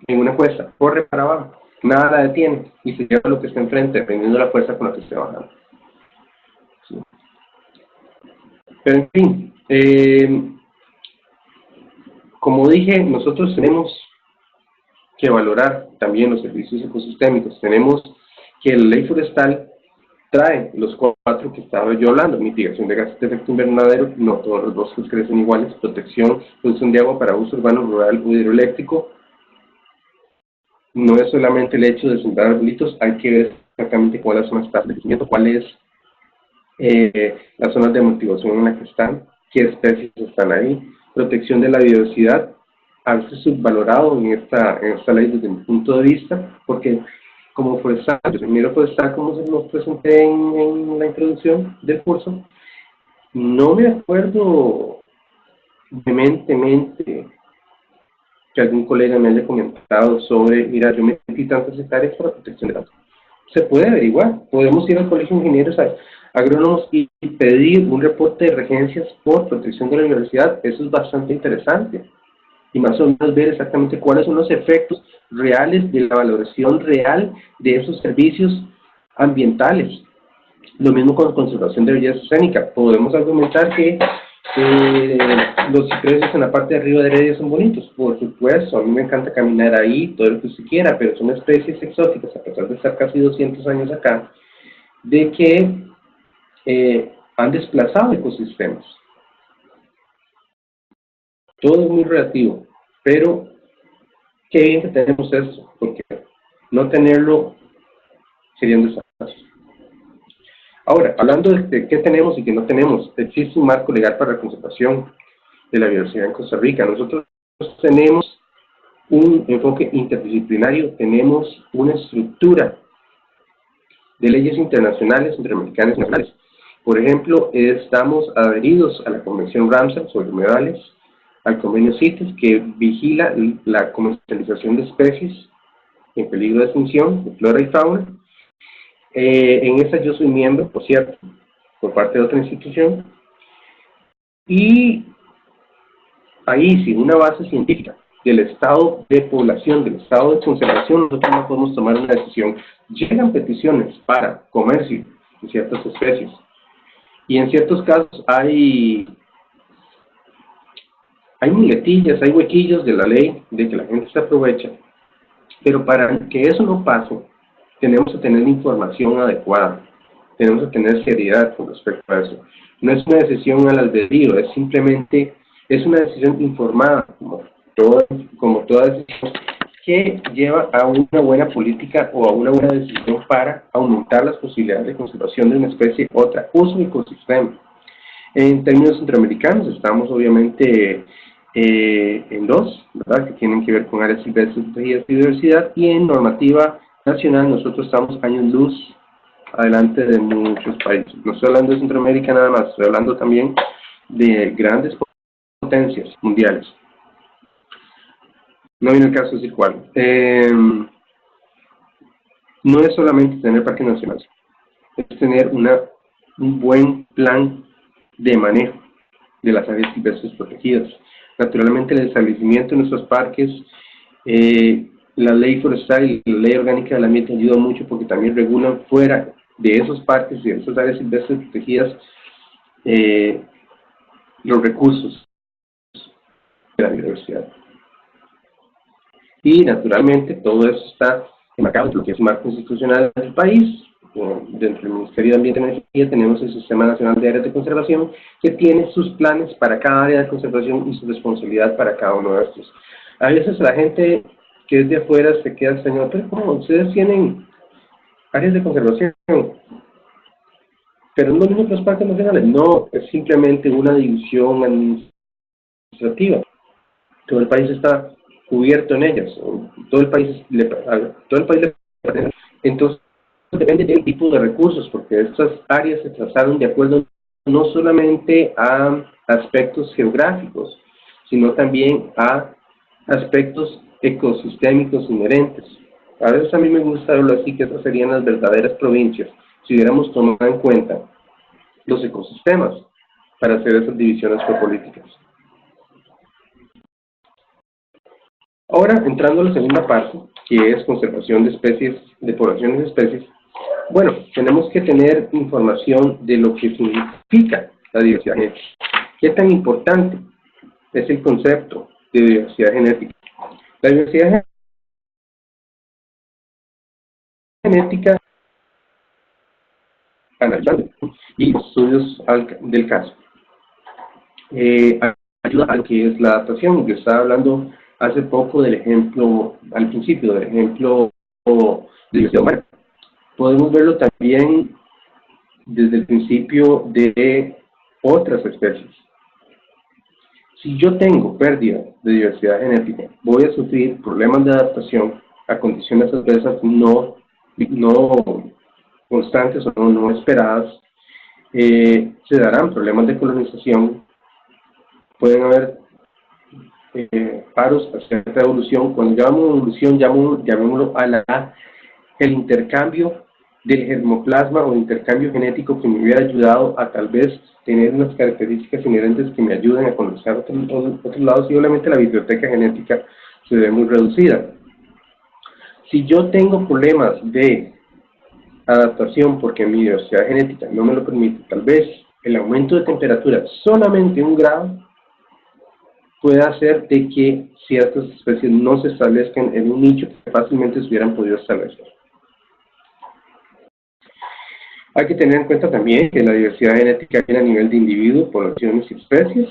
en una cuesta, corre para abajo, nada la detiene y se lleva lo que está enfrente, dependiendo de la fuerza con la que esté bajando. Sí. Pero en fin, como dije, nosotros tenemos que valorar también los servicios ecosistémicos. Tenemos que la ley forestal trae los 4 que estaba yo hablando: mitigación de gases de efecto invernadero, no todos los bosques crecen iguales, protección, producción de agua para uso urbano, rural o hidroeléctrico. No es solamente el hecho de sembrar arbolitos, hay que ver exactamente cuáles son las tasas de crecimiento, cuáles las zonas de amortiguación en las que están, qué especies están ahí, protección de la biodiversidad, a veces subvalorado en esta ley desde mi punto de vista, porque como forestal, yo soy ingeniero forestal, como se los presenté en la introducción del curso, no me acuerdo vehementemente que algún colega me haya comentado sobre, mira, yo metí tantas hectáreas para protección de la. Se puede averiguar, podemos ir al colegio de ingenieros agrónomos y pedir un reporte de regencias por protección de la universidad. Eso es bastante interesante, y más o menos ver exactamente cuáles son los efectos reales de la valoración real de esos servicios ambientales. Lo mismo con conservación de belleza escénica. Podemos argumentar que los cipreses en la parte de arriba de Heredia son bonitos, por supuesto, a mí me encanta caminar ahí, todo lo que usted quiera, pero son especies exóticas, a pesar de estar casi 200 años acá, de que han desplazado ecosistemas. Todo es muy relativo, pero qué bien que tenemos esto, porque no tenerlo sería un desastre. Ahora, hablando de qué tenemos y qué no tenemos, existe un marco legal para la conservación de la biodiversidad en Costa Rica. Nosotros tenemos un enfoque interdisciplinario, tenemos una estructura de leyes internacionales, interamericanas y nacionales. Por ejemplo, estamos adheridos a la Convención Ramsar sobre humedales, al convenio CITES, que vigila la comercialización de especies en peligro de extinción, de flora y fauna. En esta yo soy miembro, por cierto, por parte de otra institución, y ahí, sin una base científica del estado de población, del estado de conservación, nosotros no podemos tomar una decisión. Llegan peticiones para comercio de ciertas especies, y en ciertos casos hay muletillas, hay huequillos de la ley de que la gente se aprovecha, pero para que eso no pase, tenemos que tener información adecuada, tenemos que tener seriedad con respecto a eso. No es una decisión al albedrío, es simplemente, es una decisión informada, como toda decisión, que lleva a una buena política o a una buena decisión para aumentar las posibilidades de conservación de una especie u otra, uso y ecosistema. En términos centroamericanos, estamos obviamente en dos, ¿verdad?, que tienen que ver con áreas silvestres protegidas y biodiversidad, y en normativa nacional nosotros estamos años luz adelante de muchos países. No estoy hablando de Centroamérica nada más, estoy hablando también de grandes potencias mundiales. No viene el caso de decir cuál. No es solamente tener parques nacionales, es tener un buen plan de manejo de las áreas silvestres protegidas. Naturalmente, el establecimiento de nuestros parques, la ley forestal y la ley orgánica del ambiente ayudan mucho porque también regulan fuera de esos parques y de esas áreas silvestres protegidas los recursos de la biodiversidad. Y naturalmente todo eso está enmarcado en lo que es el marco institucional del país. Dentro del Ministerio de Ambiente y Energía tenemos el Sistema Nacional de Áreas de Conservación, que tiene sus planes para cada área de conservación y su responsabilidad para cada uno de estos. A veces la gente que es de afuera se queda, señor, pero ¿cómo? Ustedes tienen áreas de conservación, pero no mismo que los parques nacionales. No, es simplemente una división administrativa. Todo el país está cubierto en ellas, todo el país le pertenece. Entonces depende del tipo de recursos, porque estas áreas se trazaron de acuerdo no solamente a aspectos geográficos, sino también a aspectos ecosistémicos inherentes. A veces a mí me gusta verlo así, que esas serían las verdaderas provincias, si hubiéramos tomado en cuenta los ecosistemas para hacer esas divisiones geopolíticas. Ahora, entrando a la segunda parte, que es conservación de especies, de poblaciones de especies, bueno, tenemos que tener información de lo que significa la diversidad genética. ¿Qué tan importante es el concepto de diversidad genética? La diversidad genética, analizando y estudios del caso, ayuda a lo que es la adaptación. Yo estaba hablando hace poco del ejemplo, al principio, del ejemplo de diversidad humana. Podemos verlo también desde el principio de otras especies. Si yo tengo pérdida de diversidad genética, voy a sufrir problemas de adaptación a condiciones adversas no constantes o no esperadas. Se darán problemas de colonización, pueden haber paros a cierta evolución. Cuando llamamos evolución, llamémoslo el intercambio del germoplasma o intercambio genético que me hubiera ayudado a tal vez tener unas características inherentes que me ayuden a conocer otros lados, y obviamente la biblioteca genética se ve muy reducida. Si yo tengo problemas de adaptación porque mi diversidad genética no me lo permite, tal vez el aumento de temperatura solamente 1 grado puede hacer de que ciertas especies no se establezcan en un nicho que fácilmente se hubieran podido establecer. Hay que tener en cuenta también que la diversidad genética viene a nivel de individuos, poblaciones y especies.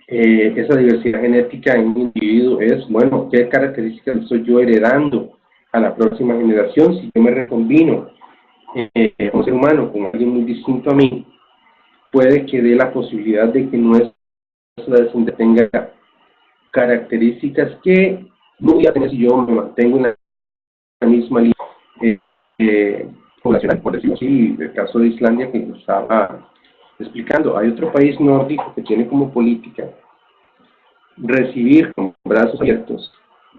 Esa diversidad genética en un individuo es, bueno, qué características estoy yo heredando a la próxima generación. Si yo me recombino como ser humano con alguien muy distinto a mí, puede que dé la posibilidad de que nuestra descendencia tenga características que no voy a tener si yo me mantengo en la misma línea poblacional, por decirlo así. El caso de Islandia que nos estaba explicando. Hay otro país nórdico que tiene como política recibir con brazos abiertos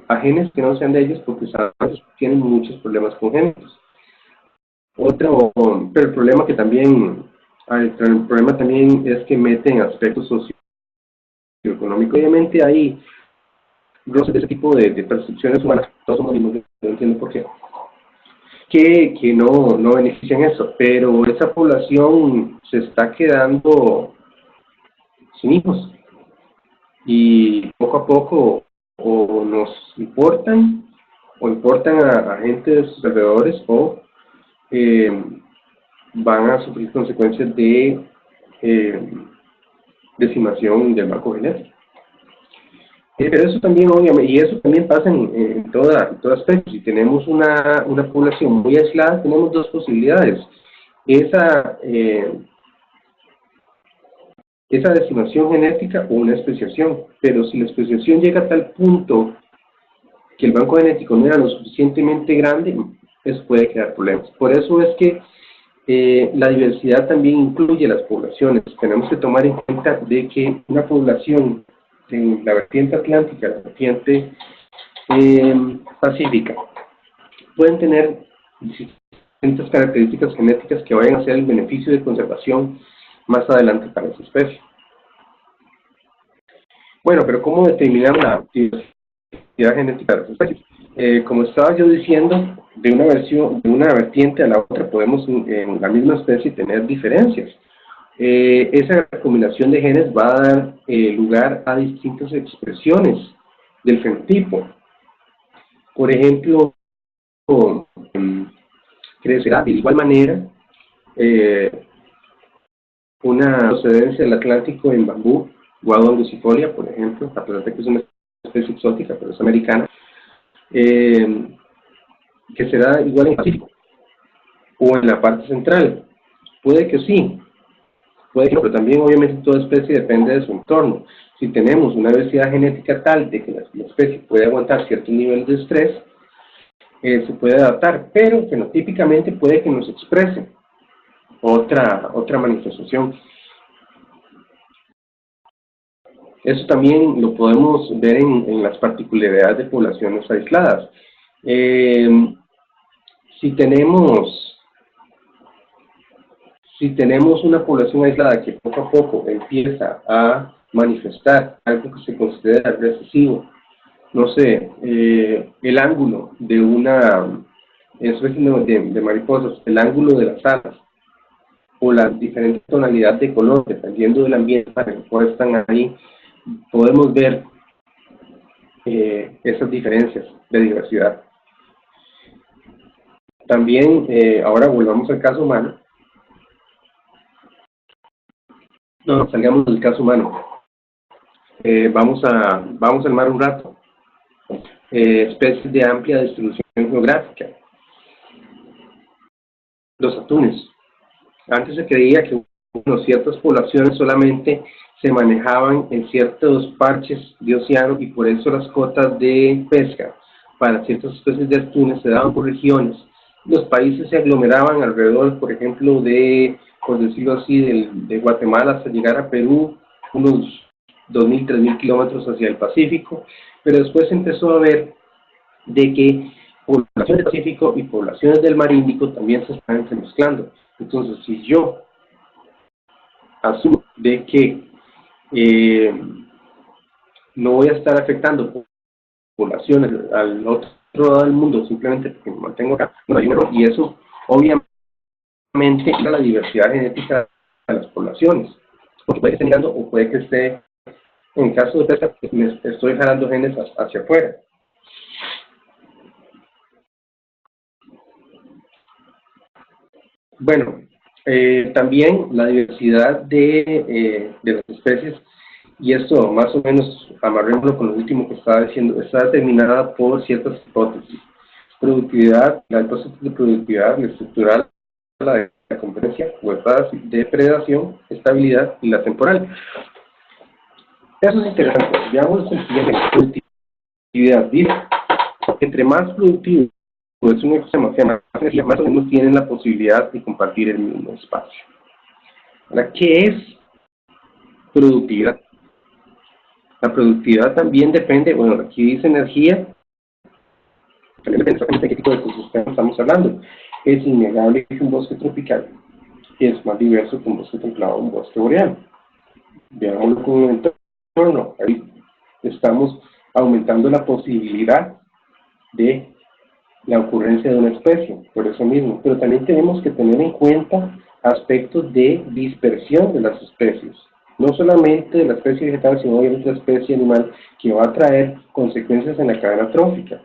a genes que no sean de ellos, porque tienen muchos problemas congénitos. Pero el problema también es que meten aspectos socioeconómicos. Obviamente hay roces de ese tipo de percepciones humanas, todos somos mismos, no entiendo por qué, que no benefician eso, pero esa población se está quedando sin hijos, y poco a poco o nos importan o importan a gente de sus alrededores, o van a sufrir consecuencias de decimación del banco genético. Pero eso también, obviamente, y eso también pasa en toda aspecto. Si tenemos una población muy aislada, tenemos dos posibilidades. Esa decimación genética o una especiación. Pero si la especiación llega a tal punto que el banco genético no era lo suficientemente grande, eso puede crear problemas. Por eso es que la diversidad también incluye las poblaciones. Tenemos que tomar en cuenta de que una población en la vertiente atlántica, la vertiente pacífica, pueden tener distintas características genéticas que vayan a ser el beneficio de conservación más adelante para esa especie. Bueno, pero ¿cómo determinar la diversidad genética de las especies? Como estaba yo diciendo, de una vertiente a la otra podemos en la misma especie tener diferencias. Esa combinación de genes va a dar lugar a distintas expresiones del fenotipo. Por ejemplo, crecerá de igual manera una procedencia del Atlántico en bambú, Guado angustifolia, por ejemplo, a pesar de que es una especie exótica, pero es americana, que será igual en el Pacífico o en la parte central. Puede que sí, puede que no, pero también obviamente toda especie depende de su entorno. Si tenemos una diversidad genética tal de que la especie puede aguantar cierto nivel de estrés, se puede adaptar, pero fenotípicamente puede que nos exprese otra manifestación. Eso también lo podemos ver en las particularidades de poblaciones aisladas. Si tenemos una población aislada que poco a poco empieza a manifestar algo que se considera recesivo, no sé, el ángulo de una especie de mariposas, el ángulo de las alas, o la diferente tonalidad de color, dependiendo del ambiente para el cual están ahí, podemos ver esas diferencias de diversidad. También, ahora volvamos al caso humano. No, salgamos del caso humano. Vamos al mar un rato. Especies de amplia distribución geográfica. Los atunes. Antes se creía que bueno, ciertas poblaciones solamente se manejaban en ciertos parches de océano y por eso las cotas de pesca para ciertas especies de atunes se daban por regiones. Los países se aglomeraban alrededor, por ejemplo, por decirlo así, de Guatemala hasta llegar a Perú, unos 2.000, 3.000 kilómetros hacia el Pacífico, pero después se empezó a ver de que poblaciones del Pacífico y poblaciones del Mar Índico también se están entremezclando. Entonces, si yo asumo de que no voy a estar afectando poblaciones al otro lado del mundo simplemente porque me mantengo acá, no hay un error, y eso obviamente la diversidad genética de las poblaciones, porque puede que esté mirando o puede que esté, en caso de pesca, me estoy jalando genes hacia afuera. Bueno, también la diversidad de las especies, y esto más o menos amarrémoslo con lo último que estaba diciendo, está determinada por ciertas hipótesis. Productividad, la hipótesis de productividad, la estructural, la de la competencia, depredación, estabilidad y la temporal. Eso es interesante. Veamos el siguiente, productividad. Dice, entre más productivo es un ecosistema que más energía, más o menos tienen la posibilidad de compartir el mismo espacio. Ahora, ¿qué es productividad? La productividad también depende, bueno, aquí dice energía, también depende exactamente de qué tipo de ecosistema estamos hablando. Es innegable que un bosque tropical es más diverso que un bosque templado o un bosque boreal. Veámoslo con un entorno. Ahí estamos aumentando la posibilidad de la ocurrencia de una especie, por eso mismo. Pero también tenemos que tener en cuenta aspectos de dispersión de las especies. No solamente de la especie vegetal, sino de otra especie animal que va a traer consecuencias en la cadena trófica.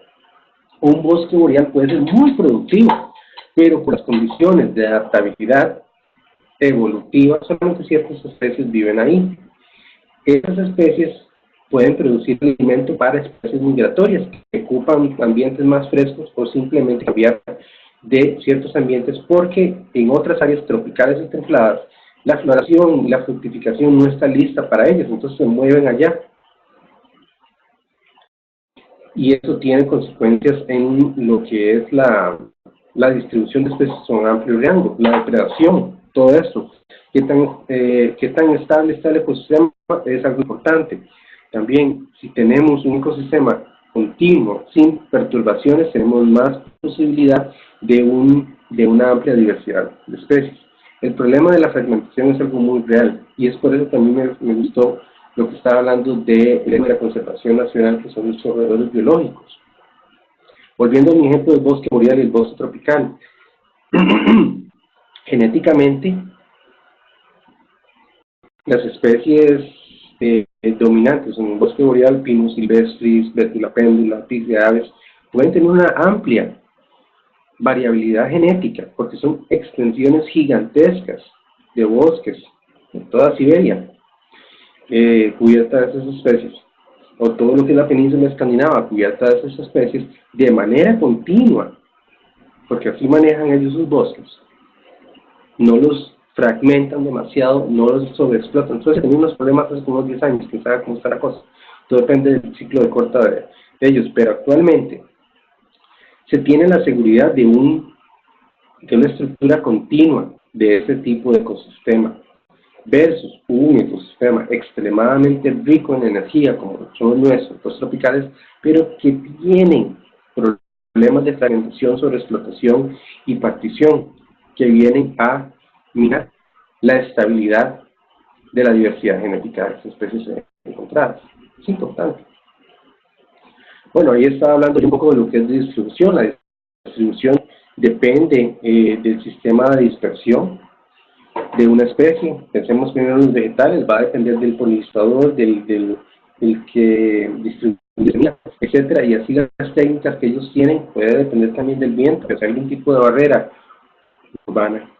Un bosque boreal puede ser muy productivo, pero por las condiciones de adaptabilidad evolutiva, solamente ciertas especies viven ahí. Esas especies pueden producir alimento para especies migratorias que ocupan ambientes más frescos o simplemente cambiar de ciertos ambientes porque en otras áreas tropicales y templadas la floración y la fructificación no está lista para ellas, entonces se mueven allá. Y eso tiene consecuencias en lo que es la distribución de especies con amplio rango, la depredación, todo esto. Qué tan estable está el ecosistema es algo importante. También, si tenemos un ecosistema continuo, sin perturbaciones, tenemos más posibilidad de una amplia diversidad de especies. El problema de la fragmentación es algo muy real, y es por eso que a mí me gustó lo que estaba hablando de la conservación nacional, que son los corredores biológicos. Volviendo a mi ejemplo del bosque boreal y el bosque tropical. Genéticamente, las especies dominantes en el bosque boreal, Pinus silvestris, Betula pendula, Pis de aves, pueden tener una amplia variabilidad genética, porque son extensiones gigantescas de bosques en toda Siberia, cubierta de esas especies, o todo lo que es la península escandinava, cubierta de esas especies, de manera continua, porque así manejan ellos sus bosques. No los fragmentan demasiado, no los sobreexplotan. Entonces tenemos unos problemas hace como 10 años, quién sabe cómo está la cosa. Todo depende del ciclo de corta de ellos, pero actualmente se tiene la seguridad de una estructura continua de ese tipo de ecosistema versus un ecosistema extremadamente rico en energía como son nuestros, los tropicales, pero que tienen problemas de fragmentación, sobreexplotación y partición que vienen a minar la estabilidad de la diversidad genética de las especies encontradas. Es importante. Bueno, ahí estaba hablando un poco de lo que es distribución. La distribución depende del sistema de dispersión de una especie. Pensemos primero en los vegetales, va a depender del polinizador, del que distribuye, etcétera, y así las técnicas que ellos tienen puede depender también del viento, que sea algún tipo de barrera urbana,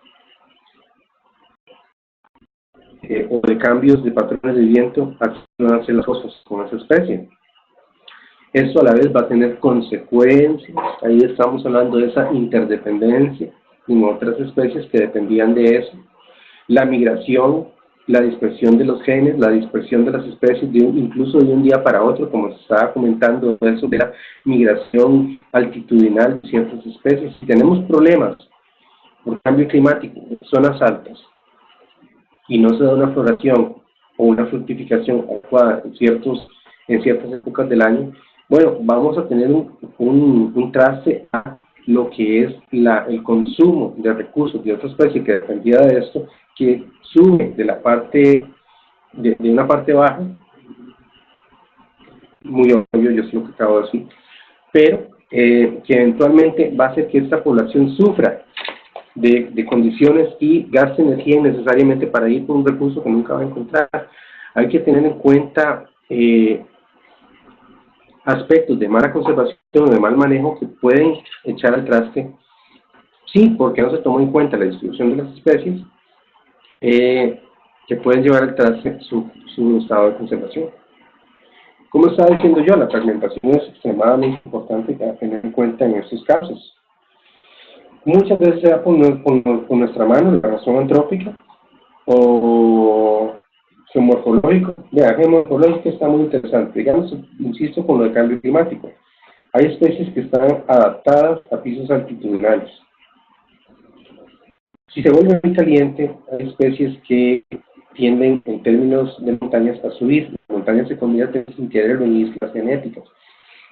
o de cambios de patrones de viento, así van a hacer las cosas con esa especie. Eso a la vez va a tener consecuencias, ahí estamos hablando de esa interdependencia en otras especies que dependían de eso. la migración, la dispersión de los genes, la dispersión de las especies, incluso de un día para otro, como se estaba comentando, eso de la migración altitudinal de ciertas especies. Si tenemos problemas por cambio climático en zonas altas y no se da una floración o una fructificación adecuada en ciertas épocas del año, bueno, vamos a tener un traste a lo que es el consumo de recursos de otra especie que dependía de esto, que sube de la parte, de una parte baja, muy obvio, yo sé lo que acabo de decir, pero que eventualmente va a hacer que esta población sufra de condiciones y gaste energía innecesariamente para ir por un recurso que nunca va a encontrar. Hay que tener en cuenta aspectos de mala conservación o de mal manejo que pueden echar al traste, sí, porque no se tomó en cuenta la distribución de las especies, que pueden llevar al traste su estado de conservación. Como estaba diciendo yo, la fragmentación es extremadamente importante para tener en cuenta en estos casos. Muchas veces se da por nuestra mano, la razón antrópica, o geomorfológico. Vea, geomorfológico está muy interesante. Digamos, insisto con lo del cambio climático. Hay especies que están adaptadas a pisos altitudinales. Si se vuelve muy caliente, hay especies que tienden, en términos de montañas, a subir. Las montañas se convierten sin querer en islas genéticas.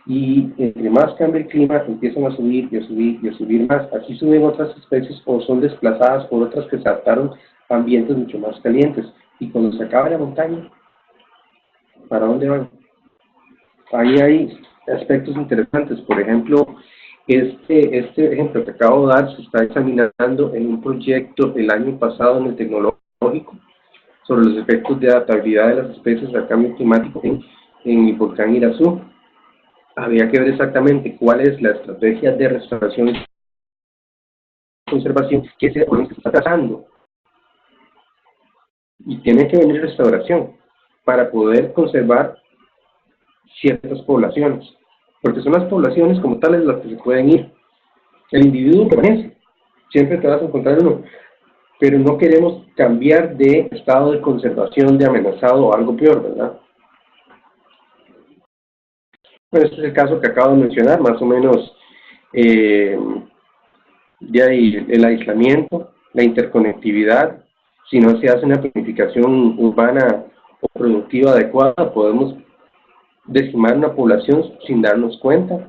Y entre más cambia el clima, empiezan a subir y a subir y a subir más. Aquí suben otras especies o son desplazadas por otras que se adaptaron a ambientes mucho más calientes. Y cuando se acaba la montaña, ¿para dónde van? Ahí hay aspectos interesantes. Por ejemplo, este ejemplo que acabo de dar se está examinando en un proyecto el año pasado en el Tecnológico sobre los efectos de adaptabilidad de las especies al cambio climático en el volcán Irazú. Había que ver exactamente cuál es la estrategia de restauración y conservación que se está trazando. Y tiene que venir restauración para poder conservar ciertas poblaciones, porque son las poblaciones como tales las que se pueden ir. El individuo permanece, siempre te vas a encontrar uno, pero no queremos cambiar de estado de conservación, de amenazado o algo peor, ¿verdad? Bueno, este es el caso que acabo de mencionar, más o menos de ahí el aislamiento, la interconectividad. Si no se hace una planificación urbana o productiva adecuada, podemos decimar una población sin darnos cuenta.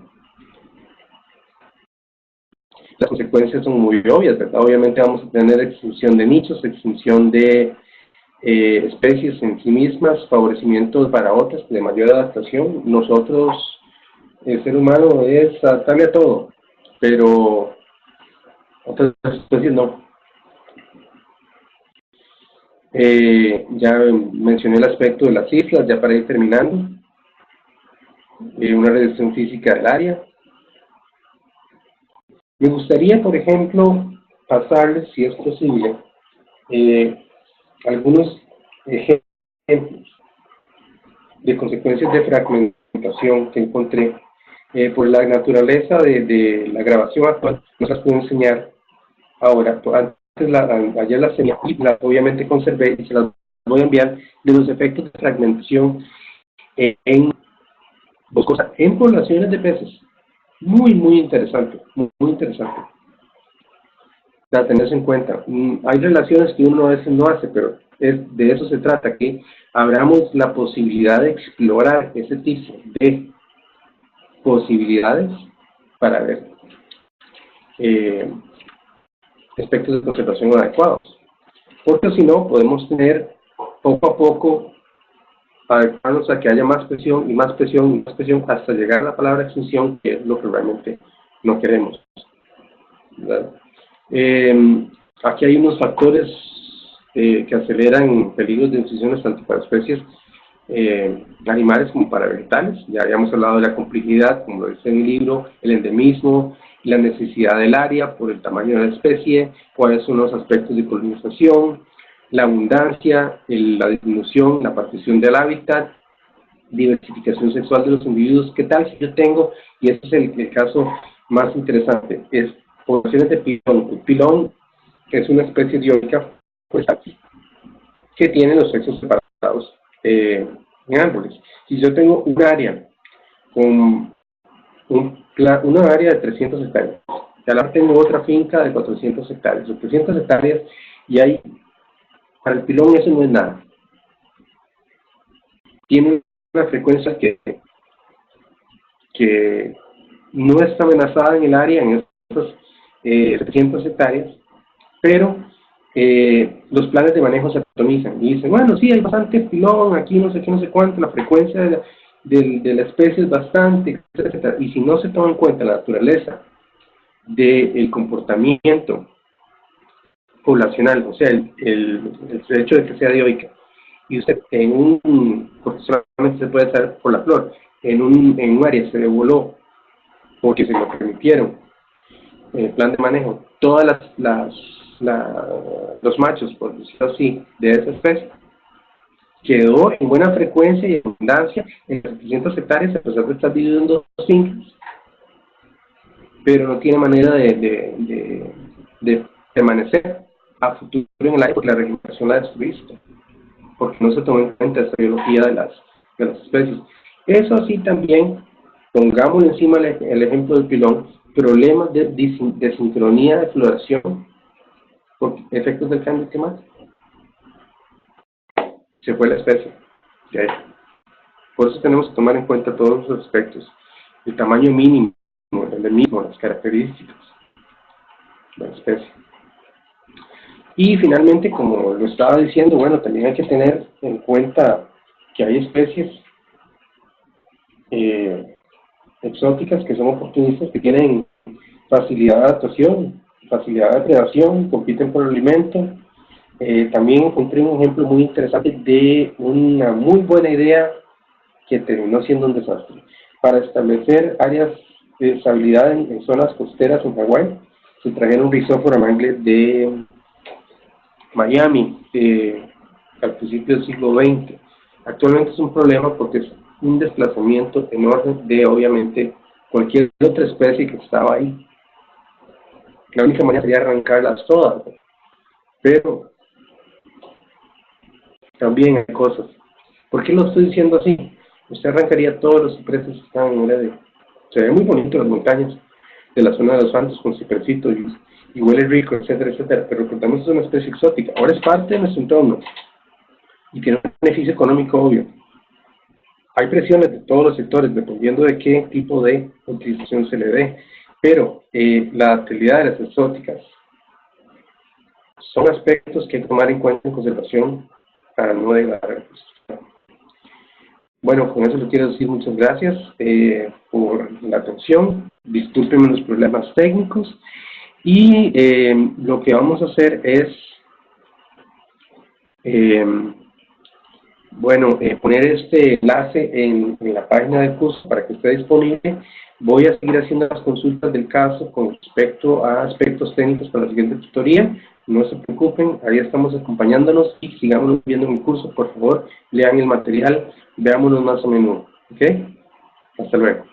Las consecuencias son muy obvias, ¿verdad? Obviamente vamos a tener extinción de nichos, extinción de especies en sí mismas, favorecimientos para otras de mayor adaptación. Nosotros, el ser humano, es adaptable a todo, pero otras especies no. Ya mencioné el aspecto de las islas, ya para ir terminando. Una reducción física del área. Me gustaría, por ejemplo, pasarles, si es posible, algunos ejemplos de consecuencias de fragmentación que encontré. Por la naturaleza de la grabación actual, no las puedo enseñar ahora. Ayer las tenía y obviamente conservé y se las voy a enviar, de los efectos de fragmentación en boscosa, en poblaciones de peces. Muy interesante, muy interesante. Para tenerse en cuenta. Hay relaciones que uno a veces no hace, pero de eso se trata, que abramos la posibilidad de explorar ese tipo de posibilidades para ver aspectos de conservación adecuados. Porque si no, podemos tener poco a poco adecuarnos a que haya más presión y más presión y más presión hasta llegar a la palabra extinción, que es lo que realmente no queremos, ¿verdad? Aquí hay unos factores que aceleran peligros de extinción tanto para especies animales como para vegetales. Ya habíamos hablado de la complejidad, como lo dice en el libro, el endemismo, la necesidad del área por el tamaño de la especie, cuáles son los aspectos de polinización, la abundancia, la disminución, la partición del hábitat, diversificación sexual de los individuos. ¿Qué tal si yo tengo, y este es el caso más interesante, es poblaciones de pilón? El pilón, que es una especie dioica, pues aquí que tienen los sexos separados en árboles. Si yo tengo un área con una área de 300 hectáreas, y ahora tengo otra finca de 400 hectáreas, o 300 hectáreas, y ahí, para el pilón eso no es nada. Tiene una frecuencia que no está amenazada en el área, en estos 700 hectáreas, pero los planes de manejo se optimizan y dicen, bueno, sí, hay bastante pilón, aquí no sé qué, no sé cuánto, la frecuencia de la especie es bastante, etcétera. Y si no se toma en cuenta la naturaleza del comportamiento poblacional, o sea, el hecho de que sea dioica, y usted porque solamente se puede hacer por la flor, en un área se devoló porque se lo permitieron, el plan de manejo, todas los machos, por decirlo así, de esa especie, quedó en buena frecuencia y abundancia en 700 hectáreas, a pesar de estar dividido en dos fincas, pero no tiene manera de permanecer a futuro en el aire porque la regeneración la destruiste, porque no se tomó en cuenta esta biología de las especies. Eso sí también, pongamos encima el ejemplo del pilón, problemas de sincronía de floración por efectos del cambio climático. Se fue la especie. ¿Okay? Por eso tenemos que tomar en cuenta todos los aspectos. El tamaño mínimo, el mismo, las características de la especie. Y finalmente, como lo estaba diciendo, bueno, también hay que tener en cuenta que hay especies exóticas que son oportunistas, que tienen facilidad de adaptación, facilidad de predación, compiten por el alimento. También encontré un ejemplo muy interesante de una muy buena idea que terminó siendo un desastre. Para establecer áreas de estabilidad en zonas costeras en Hawái, se trajeron Rhizophora mangles de Miami al principio del siglo XX. Actualmente es un problema porque es un desplazamiento enorme de, obviamente, cualquier otra especie que estaba ahí. La única manera sería arrancarlas todas, pero también hay cosas. ¿Por qué lo estoy diciendo así? Usted arrancaría todos los cipreses que están en Heredia. Se ve muy bonito las montañas de la zona de los Santos con cipresito y huele rico, etcétera, etcétera, pero recordemos que es una especie exótica. Ahora es parte de nuestro entorno y tiene un beneficio económico obvio. Hay presiones de todos los sectores, dependiendo de qué tipo de utilización se le dé, pero la adaptabilidad de las exóticas son aspectos que hay que tomar en cuenta en conservación para no degradar el ecosistema. Bueno, con eso les quiero decir muchas gracias por la atención. Discúlpenme los problemas técnicos y lo que vamos a hacer es poner este enlace en la página del curso para que esté disponible. Voy a seguir haciendo las consultas del caso con respecto a aspectos técnicos para la siguiente tutoría. No se preocupen, ahí estamos acompañándonos y sigamos viendo en el curso. Por favor, lean el material, veámonos más a menudo. ¿Ok? Hasta luego.